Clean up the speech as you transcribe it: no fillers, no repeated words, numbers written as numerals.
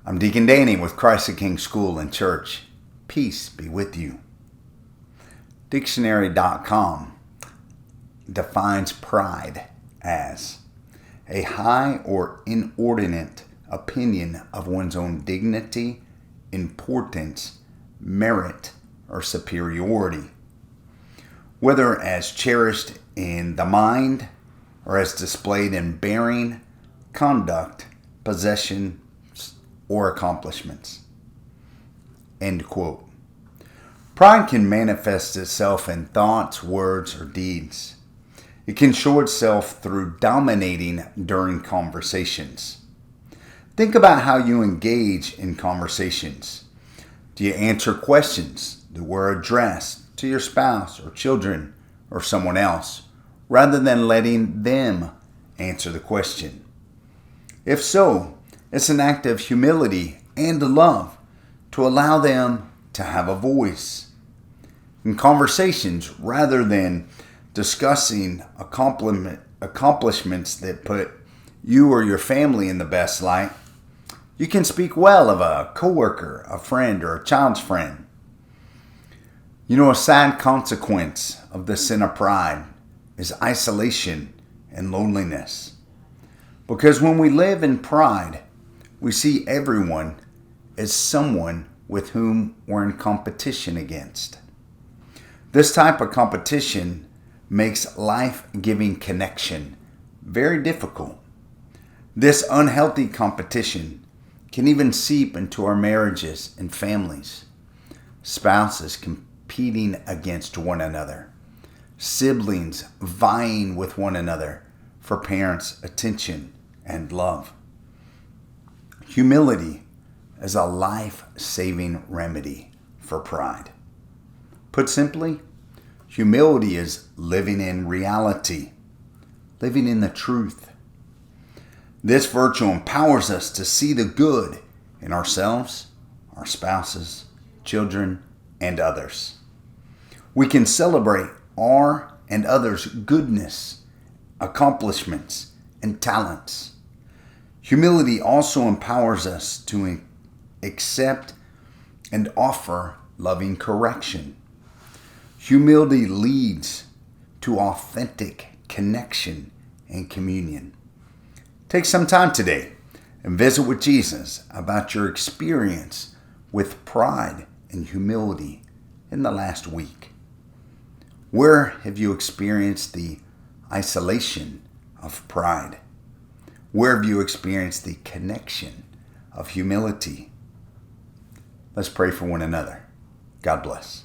I'm Deacon Danny with Christ the King School and Church. Peace be with you. Dictionary.com defines pride as a high or inordinate opinion of one's own dignity, importance, merit, or superiority, whether as cherished in the mind or as displayed in bearing, conduct, possession, or accomplishments. End quote. Pride can manifest itself in thoughts, words, or deeds. It can show itself through dominating during conversations. Think about how you engage in conversations. Do you answer questions that were addressed to your spouse or children or someone else, rather than letting them answer the question? If so, it's an act of humility and love to allow them to have a voice. In conversations, rather than discussing accomplishments that put you or your family in the best light, you can speak well of a coworker, a friend, or a child's friend. A sad consequence of the sin of pride is isolation and loneliness. Because when we live in pride, we see everyone as someone with whom we're in competition against. This type of competition makes life-giving connection very difficult. This unhealthy competition can even seep into our marriages and families. Spouses competing against one another. Siblings vying with one another for parents' attention and love. Humility is a life-saving remedy for pride. Put simply, humility is living in reality, living in the truth. This virtue empowers us to see the good in ourselves, our spouses, children, and others. We can celebrate our and others' goodness, accomplishments, and talents. Humility also empowers us to accept and offer loving correction. Humility leads to authentic connection and communion. Take some time today and visit with Jesus about your experience with pride and humility in the last week. Where have you experienced the isolation of pride? Where have you experienced the connection of humility? Let's pray for one another. God bless.